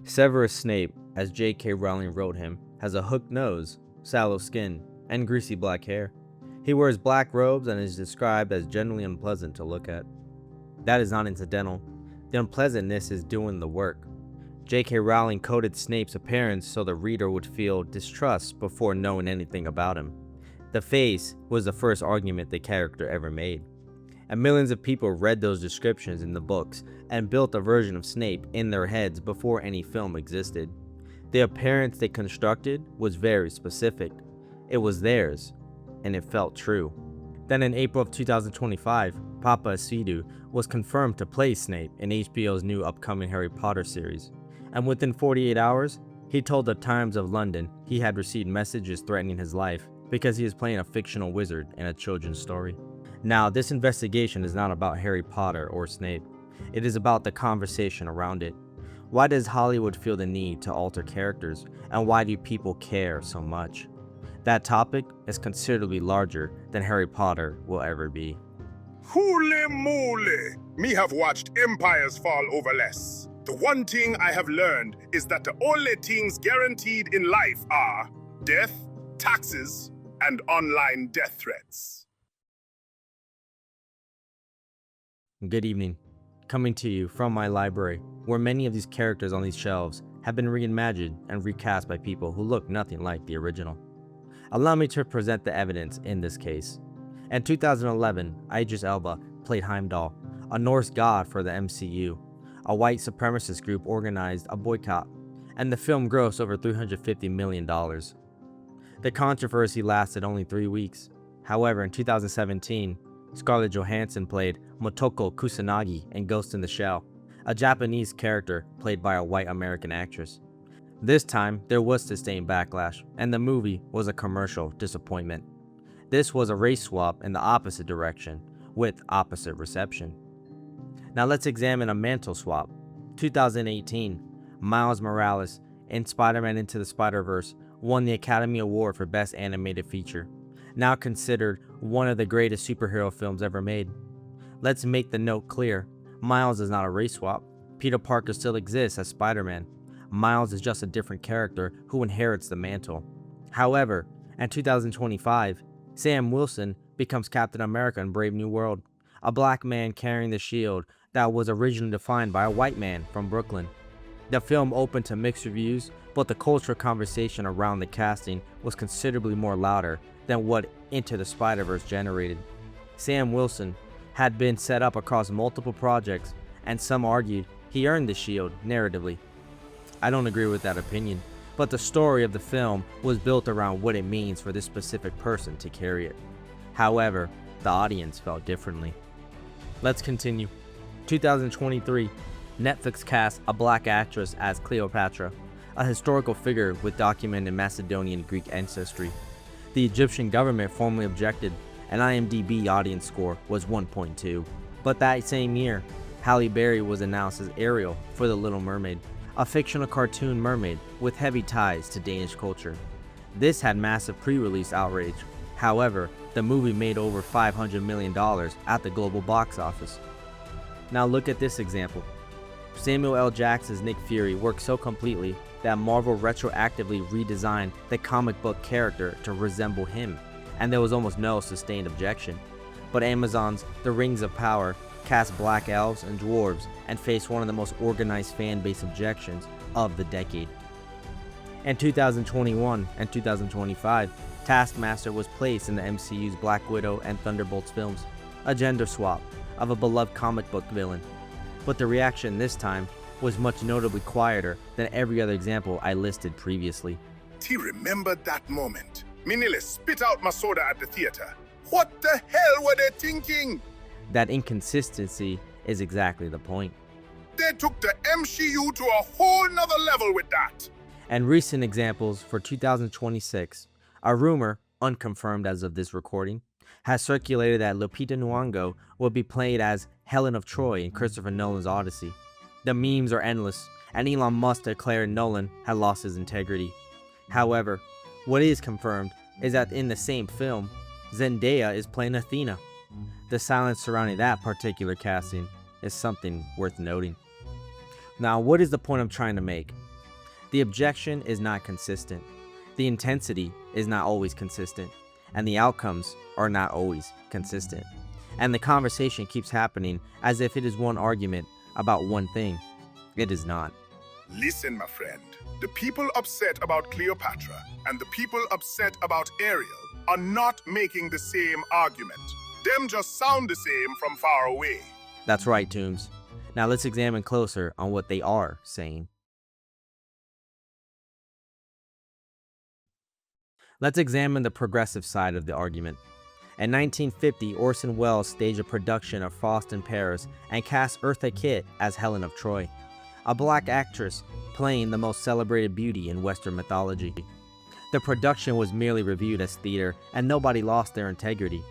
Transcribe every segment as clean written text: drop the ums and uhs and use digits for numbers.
Severus Snape, as J.K. Rowling wrote him, has a hooked nose, sallow skin, and greasy black hair. He wears black robes and is described as generally unpleasant to look at. That is not incidental. The unpleasantness is doing the work. J.K. Rowling coded Snape's appearance so the reader would feel distrust before knowing anything about him. The face was the first argument the character ever made, and millions of people read those descriptions in the books and built a version of Snape in their heads before any film existed. The appearance they constructed was very specific. It was theirs, and it felt true. Then in April of 2025, Papa Asidu was confirmed to play Snape in HBO's new upcoming Harry Potter series, and within 48 hours, he told the Times of London he had received messages threatening his life because he is playing a fictional wizard in a children's story. Now, this investigation is not about Harry Potter or Snape. It is about the conversation around it. Why does Hollywood feel the need to alter characters, and why do people care so much? That topic is considerably larger than Harry Potter will ever be. Holy moly! Me have watched empires fall over less. The one thing I have learned is that the only things guaranteed in life are death, taxes, and online death threats. Good evening. Coming to you from my library, where many of these characters on these shelves have been reimagined and recast by people who look nothing like the original. Allow me to present the evidence in this case. In 2011, Idris Elba played Heimdall, a Norse god for the MCU. A white supremacist group organized a boycott, and the film grossed over $350 million. The controversy lasted only 3 weeks. However, in 2017, Scarlett Johansson played Motoko Kusanagi in Ghost in the Shell, a Japanese character played by a white American actress. This time, there was sustained backlash, and the movie was a commercial disappointment. This was a race swap in the opposite direction, with opposite reception. Now let's examine a mantle swap. 2018, Miles Morales in Spider-Man Into the Spider-Verse won the Academy Award for Best Animated Feature, now considered one of the greatest superhero films ever made. Let's make the note clear. Miles is not a race swap. Peter Parker still exists as Spider-Man. Miles is just a different character who inherits the mantle. However, in 2025, Sam Wilson becomes Captain America in Brave New World, a black man carrying the shield that was originally defined by a white man from Brooklyn. The film opened to mixed reviews, but the cultural conversation around the casting was considerably more louder than what Into the Spider-Verse generated. Sam Wilson had been set up across multiple projects, and some argued he earned the shield narratively. I don't agree with that opinion, but the story of the film was built around what it means for this specific person to carry it. However, the audience felt differently. Let's continue. 2023, Netflix cast a black actress as Cleopatra, a historical figure with documented Macedonian Greek ancestry. The Egyptian government formally objected, and IMDb audience score was 1.2. But that same year, Halle Berry was announced as Ariel for The Little Mermaid, a fictional cartoon mermaid with heavy ties to Danish culture. This had massive pre-release outrage. However, the movie made over $500 million at the global box office. Now look at this example. Samuel L. Jackson's Nick Fury worked so completely that Marvel retroactively redesigned the comic book character to resemble him, and there was almost no sustained objection. But Amazon's The Rings of Power cast black elves and dwarves and faced one of the most organized fan base objections of the decade. In 2021 and 2025, Taskmaster was placed in the MCU's Black Widow and Thunderbolts films, a gender swap of a beloved comic book villain. But the reaction this time was much notably quieter than every other example I listed previously. He remembered that moment. Me nearly spit out my soda at the theater. What the hell were they thinking? That inconsistency is exactly the point. They took the MCU to a whole nother level with that. And recent examples for 2026, a rumor, unconfirmed as of this recording, has circulated that Lupita Nyong'o will be played as Helen of Troy in Christopher Nolan's Odyssey. The memes are endless, and Elon Musk declared Nolan had lost his integrity. However, what is confirmed is that in the same film, Zendaya is playing Athena. The silence surrounding that particular casting is something worth noting. Now, what is the point I'm trying to make? The objection is not consistent. The intensity is not always consistent. And the outcomes are not always consistent. And the conversation keeps happening as if it is one argument about one thing. It is not. Listen, my friend. The people upset about Cleopatra and the people upset about Ariel are not making the same argument. Them just sound the same from far away. That's right, Toombs. Now let's examine closer on what they are saying. Let's examine the progressive side of the argument. In 1950, Orson Welles staged a production of Frost in Paris and cast Eartha Kitt as Helen of Troy, a black actress playing the most celebrated beauty in Western mythology. The production was merely reviewed as theater, and nobody lost their integrity.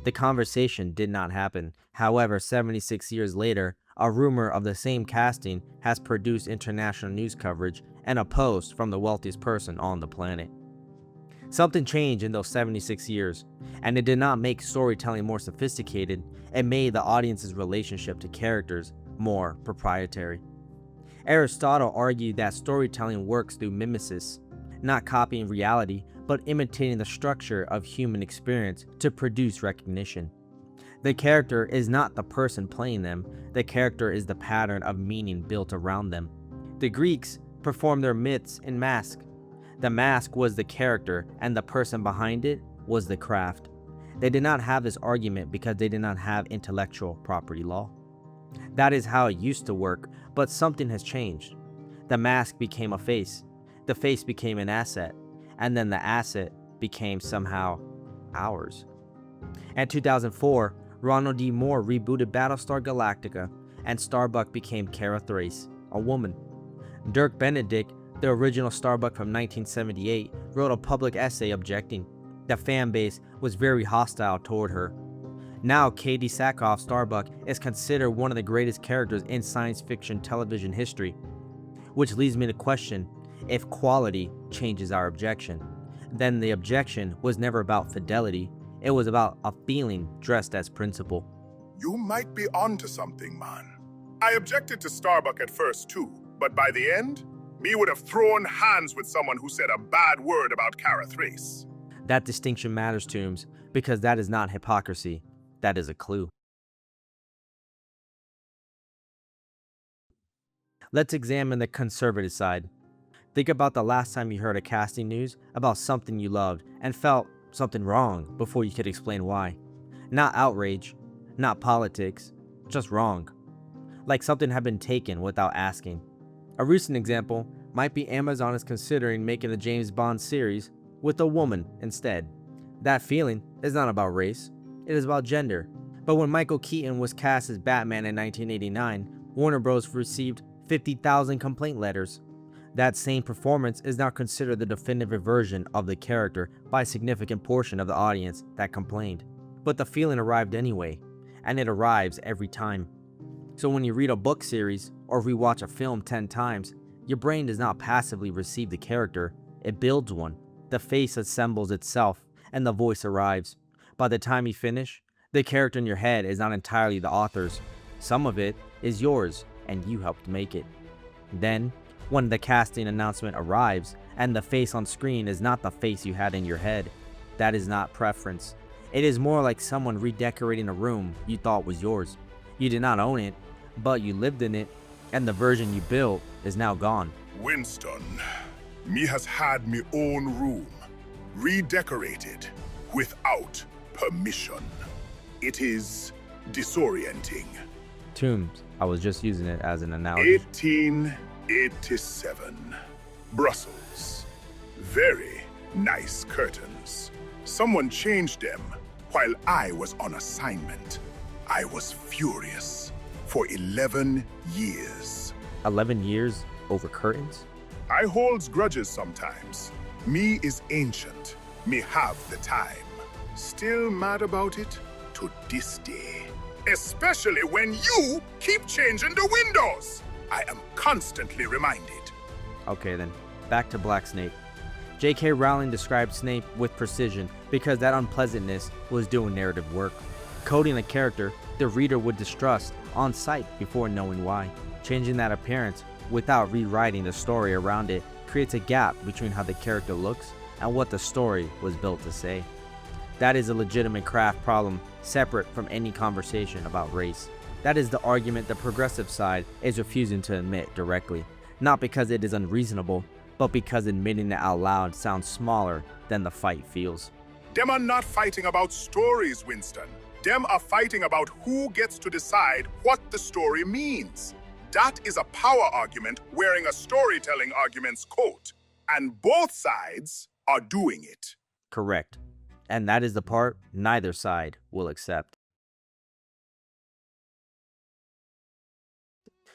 The conversation did not happen. However, 76 years later, a rumor of the same casting has produced international news coverage and a post from the wealthiest person on the planet. Something changed in those 76 years, and it did not make storytelling more sophisticated. It made the audience's relationship to characters more proprietary. Aristotle argued that storytelling works through mimesis, not copying reality, but imitating the structure of human experience to produce recognition. The character is not the person playing them, the character is the pattern of meaning built around them. The Greeks performed their myths in masks. The mask was the character, and the person behind it was the craft. They did not have this argument because they did not have intellectual property law. That is how it used to work, but something has changed. The mask became a face, the face became an asset, and then the asset became somehow ours. In 2004, Ronald D. Moore rebooted Battlestar Galactica, and Starbuck became Kara Thrace, a woman. Dirk Benedict, the original Starbuck from 1978, wrote a public essay objecting. The fan base was very hostile toward her. Now, Katie Sackhoff Starbuck is considered one of the greatest characters in science fiction television history, which leads me to question if quality changes our objection. Then the objection was never about fidelity, it was about a feeling dressed as principle. You might be onto something, man. I objected to Starbuck at first too, but by the end, me would have thrown hands with someone who said a bad word about Kara Thrace. That distinction matters, Toombs, because that is not hypocrisy. That is a clue. Let's examine the conservative side. Think about the last time you heard a casting news about something you loved and felt something wrong before you could explain why. Not outrage, not politics, just wrong. Like something had been taken without asking. A recent example might be Amazon is considering making the James Bond series with a woman instead. That feeling is not about race, it is about gender. But when Michael Keaton was cast as Batman in 1989, Warner Bros. Received 50,000 complaint letters. That same performance is now considered the definitive version of the character by a significant portion of the audience that complained. But the feeling arrived anyway, and it arrives every time. So when you read a book series or rewatch a film 10 times, your brain does not passively receive the character, it builds one. The face assembles itself and the voice arrives. By the time you finish, the character in your head is not entirely the author's. Some of it is yours and you helped make it. Then, when the casting announcement arrives and the face on screen is not the face you had in your head, that is not preference. It is more like someone redecorating a room you thought was yours. You did not own it, but you lived in it, and the version you built is now gone. Winston, me has had me own room, redecorated, without permission. It is disorienting. Toombs, I was just using it as an analogy. 1887, Brussels. Very nice curtains. Someone changed them while I was on assignment. I was furious for 11 years. 11 years over curtains? I holds grudges sometimes. Me is ancient. Me have the time. Still mad about it to this day. Especially when you keep changing the windows. I am constantly reminded. Okay then, back to Black Snape. J.K. Rowling described Snape with precision because that unpleasantness was doing narrative work. Coding a character the reader would distrust on sight before knowing why. Changing that appearance without rewriting the story around it creates a gap between how the character looks and what the story was built to say. That is a legitimate craft problem separate from any conversation about race. That is the argument the progressive side is refusing to admit directly, not because it is unreasonable, but because admitting it out loud sounds smaller than the fight feels. Them are not fighting about stories, Winston. Them are fighting about who gets to decide what the story means. That is a power argument wearing a storytelling argument's coat, and both sides are doing it. Correct. And that is the part neither side will accept.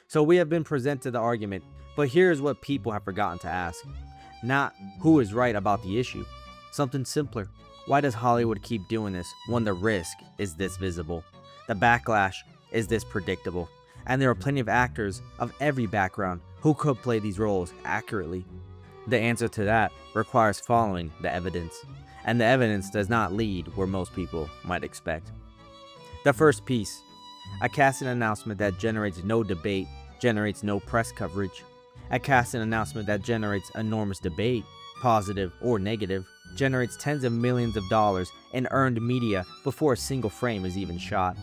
So we have been presented the argument, but here's what people have forgotten to ask. Not who is right about the issue. Something simpler. Why does Hollywood keep doing this when the risk is this visible? The backlash is this predictable. And there are plenty of actors of every background who could play these roles accurately. The answer to that requires following the evidence. And the evidence does not lead where most people might expect. The first piece, a casting announcement that generates no debate, generates no press coverage. A casting announcement that generates enormous debate, positive or negative, generates tens of millions of dollars in earned media before a single frame is even shot.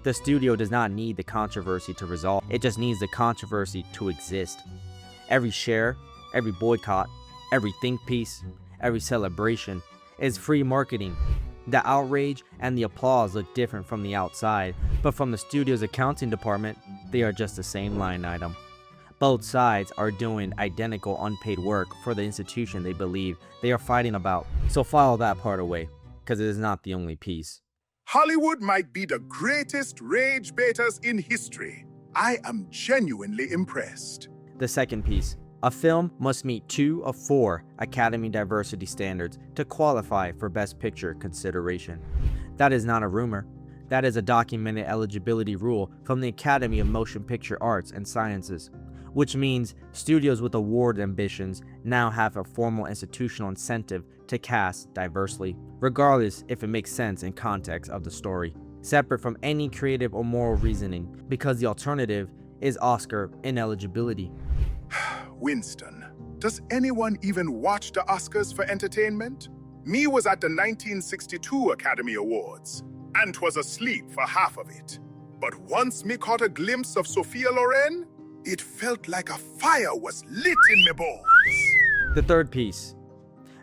The studio does not need the controversy to resolve, it just needs the controversy to exist. Every share, every boycott, every think piece, every celebration is free marketing. The outrage and the applause look different from the outside, but from the studio's accounting department, they are just the same line item. Both sides are doing identical unpaid work for the institution they believe they are fighting about. So file that part away, because it is not the only piece. Hollywood might be the greatest rage baiters in history. I am genuinely impressed. The second piece. A film must meet 2 of 4 Academy diversity standards to qualify for Best Picture consideration. That is not a rumor. That is a documented eligibility rule from the Academy of Motion Picture Arts and Sciences, which means studios with award ambitions now have a formal institutional incentive to cast diversely, regardless if it makes sense in context of the story, separate from any creative or moral reasoning, because the alternative is Oscar ineligibility. Winston, does anyone even watch the Oscars for entertainment? Me was at the 1962 Academy Awards, and was asleep for half of it. But once me caught a glimpse of Sophia Loren, it felt like a fire was lit in me balls. The third piece.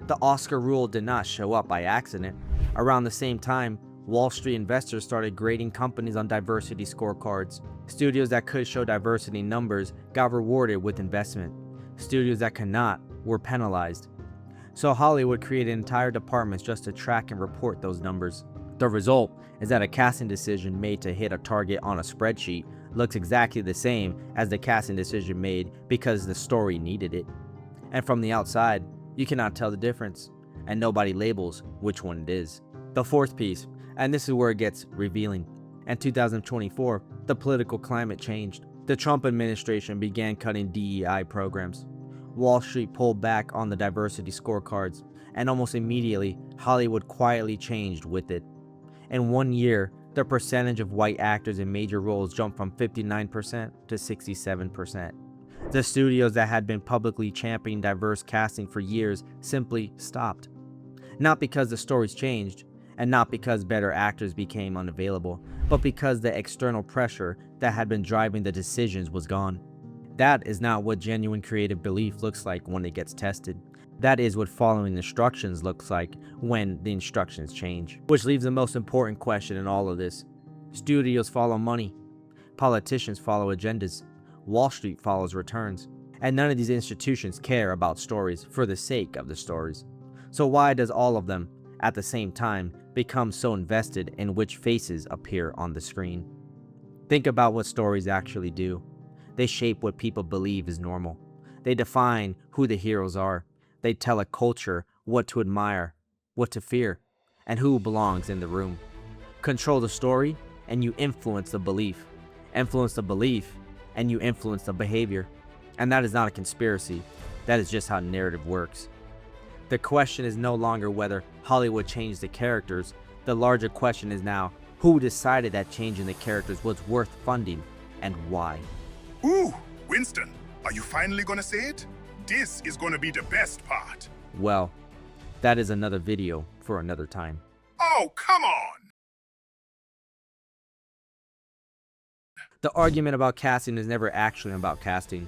The Oscar rule did not show up by accident. Around the same time, Wall Street investors started grading companies on diversity scorecards. Studios that could show diversity numbers got rewarded with investment. Studios that could not were penalized. So Hollywood created entire departments just to track and report those numbers. The result is that a casting decision made to hit a target on a spreadsheet looks exactly the same as the casting decision made because the story needed it. And from the outside, you cannot tell the difference, and nobody labels which one it is. The fourth piece, and this is where it gets revealing. In 2024, the political climate changed. The Trump administration began cutting DEI programs. Wall Street pulled back on the diversity scorecards, and almost immediately, Hollywood quietly changed with it. In 1 year, the percentage of white actors in major roles jumped from 59% to 67%. The studios that had been publicly championing diverse casting for years simply stopped. Not because the stories changed, and not because better actors became unavailable, but because the external pressure that had been driving the decisions was gone. That is not what genuine creative belief looks like when it gets tested. That is what following instructions looks like when the instructions change. Which leaves the most important question in all of this. Studios follow money. Politicians follow agendas. Wall Street follows returns. And none of these institutions care about stories for the sake of the stories. So why does all of them, at the same time, become so invested in which faces appear on the screen? Think about what stories actually do. They shape what people believe is normal. They define who the heroes are. They tell a culture what to admire, what to fear, and who belongs in the room. Control the story, and you influence the belief. Influence the belief, and you influence the behavior. And that is not a conspiracy. That is just how narrative works. The question is no longer whether Hollywood changed the characters. The larger question is now, who decided that changing the characters was worth funding, and why? Ooh, Winston, Are you finally gonna say it? This is gonna be the best part. Well, that is another video for another time. Oh, come on! The argument about casting is never actually about casting.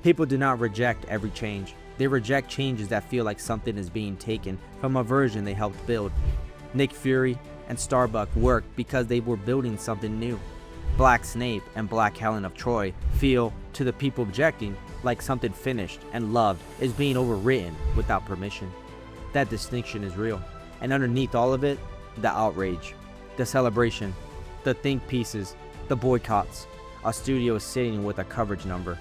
People do not reject every change. They reject changes that feel like something is being taken from a version they helped build. Nick Fury and Starbuck worked because they were building something new. Black Snape and Black Helen of Troy feel, to the people objecting, like something finished and loved is being overwritten without permission. That distinction is real. And underneath all of it, the outrage, the celebration, the think pieces, the boycotts. A studio is sitting with a coverage number.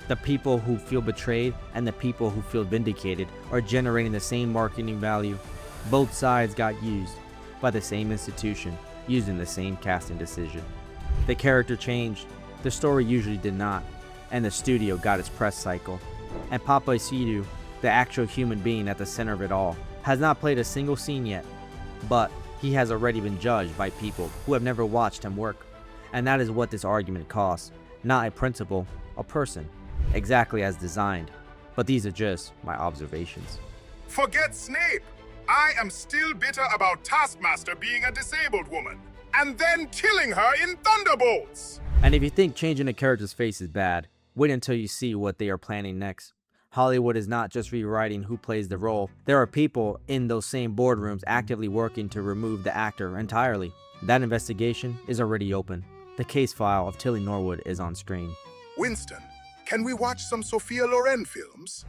The people who feel betrayed and the people who feel vindicated are generating the same marketing value. Both sides got used by the same institution, using the same casting decision. The character changed, the story usually did not, and the studio got its press cycle. And Papa Sidu, the actual human being at the center of it all, has not played a single scene yet, but he has already been judged by people who have never watched him work. And that is what this argument costs, not a principle, a person, exactly as designed. But these are just my observations. Forget Snape! I am still bitter about Taskmaster being a disabled woman, and then killing her in thunderbolts! And if you think changing a character's face is bad, wait until you see what they are planning next. Hollywood is not just rewriting who plays the role. There are people in those same boardrooms actively working to remove the actor entirely. That investigation is already open. The case file of Tilly Norwood is on screen. Winston, can we watch some Sophia Loren films?